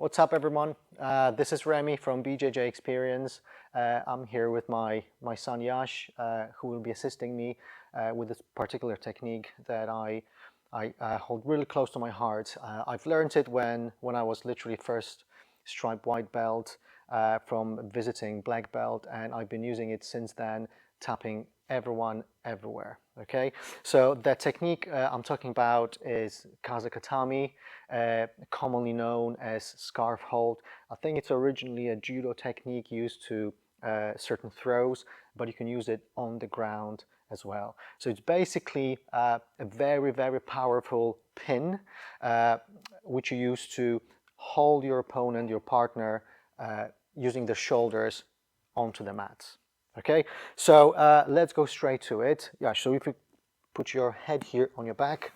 What's up, everyone? This is Remy from BJJ Experience. I'm here with my son Yash, who will be assisting me with this particular technique that I hold really close to my heart. I've learned it when I was literally first stripe white belt from visiting black belt, and I've been using it since then, tapping everyone everywhere. Okay, so the technique I'm talking about is Gatame, commonly known as scarf hold. I think it's originally a judo technique used to certain throws, but you can use it on the ground as well. So it's basically a very, very powerful pin which you use to hold your opponent, your partner, using the shoulders onto the mats. Okay, so let's go straight to it. Yeah, so if you put your head here on your back.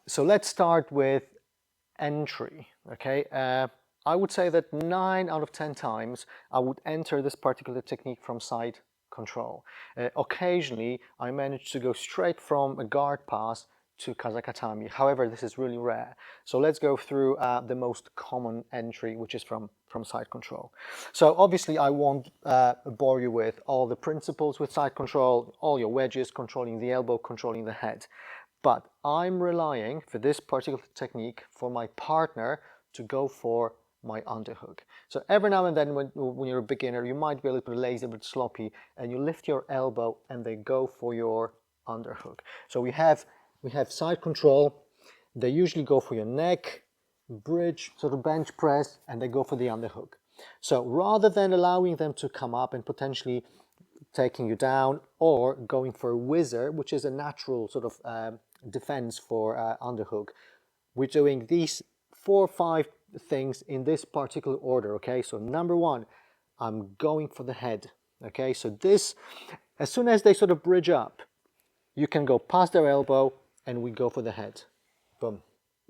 So let's start with entry. Okay, I would say that 9 out of 10 times I would enter this particular technique from side control. Occasionally I manage to go straight from a guard pass to Gatame. However, this is really rare. So let's go through the most common entry, which is from side control. So obviously I won't bore you with all the principles with side control, all your wedges, controlling the elbow, controlling the head. But I'm relying for this particular technique for my partner to go for my underhook. So every now and then when you're a beginner, you might be a little bit lazy, a bit sloppy, and you lift your elbow and they go for your underhook. So we have side control. They usually go for your neck, bridge, sort of bench press, and they go for the underhook. So rather than allowing them to come up and potentially taking you down, or going for a whizzer, which is a natural sort of defense for underhook, we're doing these 4 or 5 things in this particular order. Okay, so number 1, I'm going for the head. Okay, so this, as soon as they sort of bridge up, you can go past their elbow and we go for the head. Boom.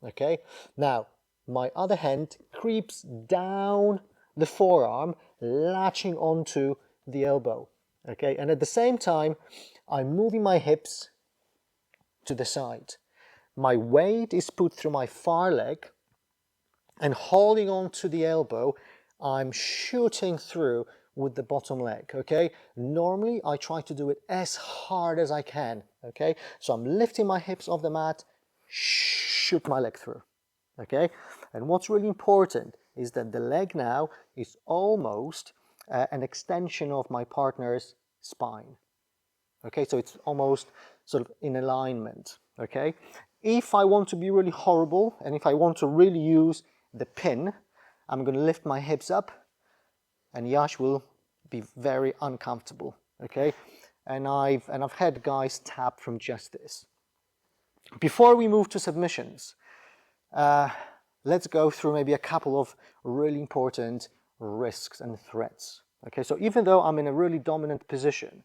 Okay, now my other hand creeps down the forearm, latching onto the elbow. Okay, and at the same time I'm moving my hips to the side. My weight is put through my far leg, and holding on to the elbow, I'm shooting through with the bottom leg. Okay, normally I try to do it as hard as I can. Okay, so I'm lifting my hips off the mat, shoot my leg through. Okay, and what's really important is that the leg now is almost an extension of my partner's spine. Okay, so it's almost sort of in alignment. Okay, if I want to be really horrible and if I want to really use the pin, I'm going to lift my hips up and Yash will be very uncomfortable. Okay, and I've had guys tap from just this. Before we move to submissions, let's go through maybe a couple of really important risks and threats. Okay, so even though I'm in a really dominant position,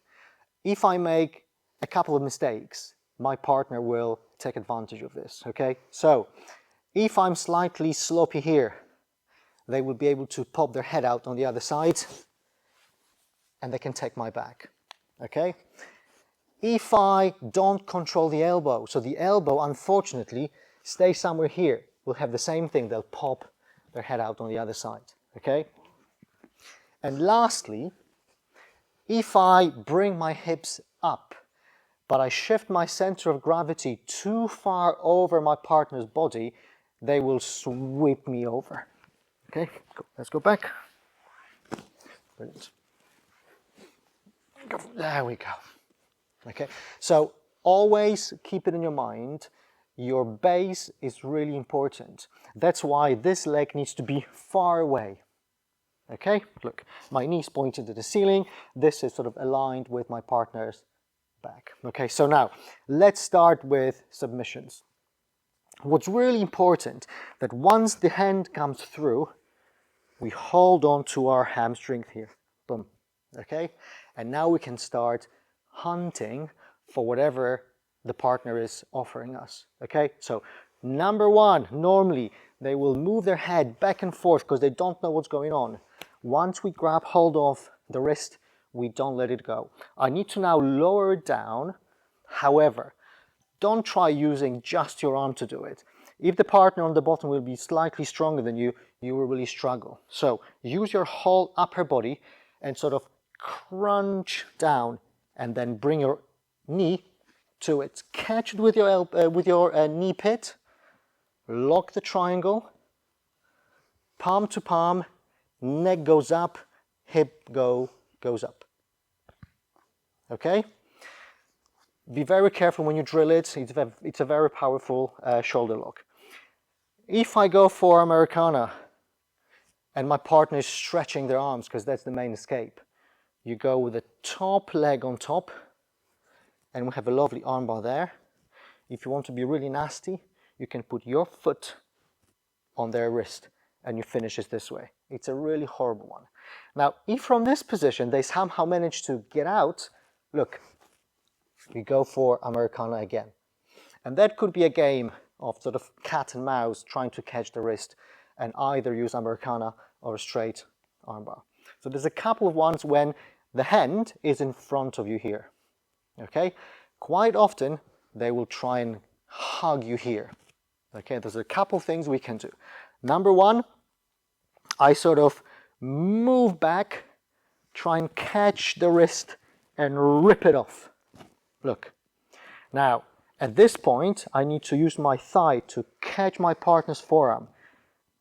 if I make a couple of mistakes, my partner will take advantage of this. Okay, so if I'm slightly sloppy here, they will be able to pop their head out on the other side and they can take my back. Okay, if I don't control the elbow, so the elbow unfortunately stays somewhere here, we'll have the same thing. They'll pop their head out on the other side. Okay, and lastly, if I bring my hips up but I shift my center of gravity too far over my partner's body, they will sweep me over. Okay, let's go back. Brilliant. There we go. Okay, so always keep it in your mind, your base is really important. That's why this leg needs to be far away. Okay, look, my knees pointed to the ceiling. This is sort of aligned with my partner's back. Okay, so now let's start with submissions. What's really important that once the hand comes through, we hold on to our hamstring here. Boom. Okay, and now we can start hunting for whatever the partner is offering us. Okay, so number 1, normally they will move their head back and forth because they don't know what's going on. Once we grab hold of the wrist, we don't let it go. I need to now lower it down. However, don't try using just your arm to do it. If the partner on the bottom will be slightly stronger than you, you will really struggle. So use your whole upper body and sort of crunch down, and then bring your knee to it. Catch it with your knee pit. Lock the triangle. Palm to palm. Neck goes up. Hip goes up. Okay? Be very careful when you drill it. It's a very powerful shoulder lock. If I go for Americana and my partner is stretching their arms, because that's the main escape, you go with the top leg on top, and we have a lovely armbar there. If you want to be really nasty, you can put your foot on their wrist and you finish it this way. It's a really horrible one. Now, if from this position they somehow manage to get out, look, we go for Americana again. And that could be a game of sort of cat and mouse, trying to catch the wrist and either use Americana or a straight armbar. So there's a couple of ones when the hand is in front of you here. Okay? Quite often they will try and hug you here. Okay, there's a couple of things we can do. Number one, I sort of move back, try and catch the wrist and rip it off. Look. Now, at this point, I need to use my thigh to catch my partner's forearm.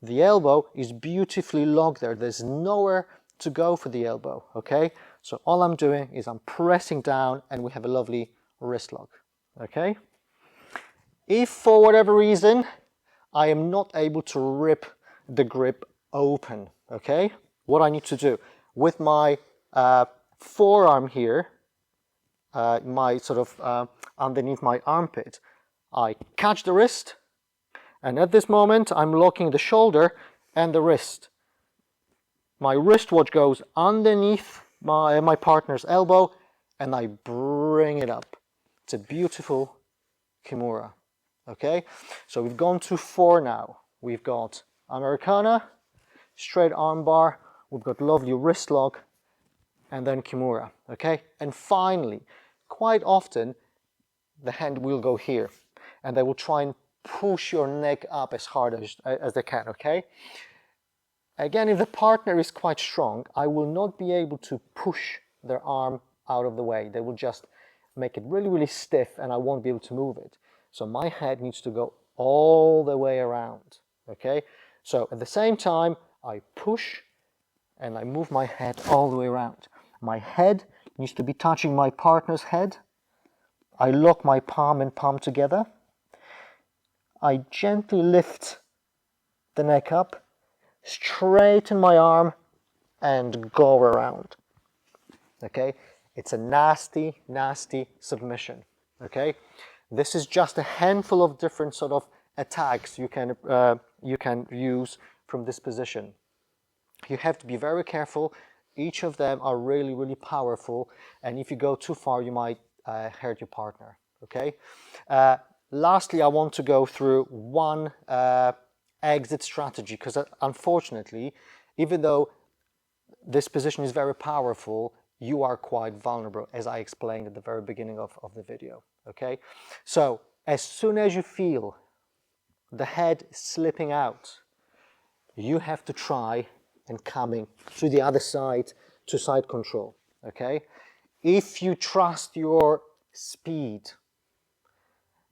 The elbow is beautifully locked there. There's nowhere to go for the elbow, okay? So all I'm doing is I'm pressing down and we have a lovely wrist lock, okay? If for whatever reason I am not able to rip the grip open, okay? What I need to do with my forearm here, my sort of underneath my armpit, I catch the wrist, and at this moment I'm locking the shoulder and the wrist. My wristwatch goes underneath my partner's elbow and I bring it up. It's a beautiful Kimura. Okay, so we've gone to 4 now. We've got Americana, straight armbar, we've got lovely wrist lock, and then Kimura. Okay, and finally, quite often the hand will go here and they will try and push your neck up as hard as they can. Okay, again, if the partner is quite strong, I will not be able to push their arm out of the way. They will just make it really, really stiff and I won't be able to move it. So my head needs to go all the way around, okay? So at the same time, I push and I move my head all the way around. My head needs to be touching my partner's head. I lock my palm and palm together. I gently lift the neck up, straighten my arm and go around, okay? It's a nasty, nasty submission, okay? This is just a handful of different sort of attacks you can use from this position. You have to be very careful. Each of them are really, really powerful. And if you go too far, you might hurt your partner, okay? Lastly, I want to go through one exit strategy, because unfortunately, even though this position is very powerful, you are quite vulnerable, as I explained at the very beginning of the video, okay? So, as soon as you feel the head slipping out, you have to try and coming to the other side to side control, okay? If you trust your speed,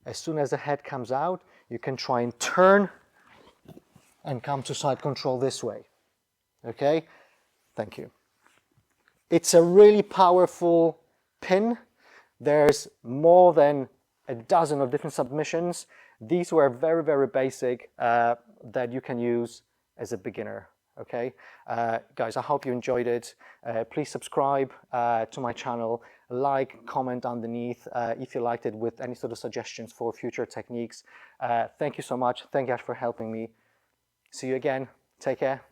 as soon as the head comes out, you can try and turn and come to side control this way, okay? Thank you. It's a really powerful pin. There's more than a dozen of different submissions. These were very, very basic that you can use as a beginner, okay? Guys, I hope you enjoyed it. Please subscribe to my channel, like, comment underneath if you liked it with any sort of suggestions for future techniques. Thank you so much. Thank you for helping me. See you again. Take care.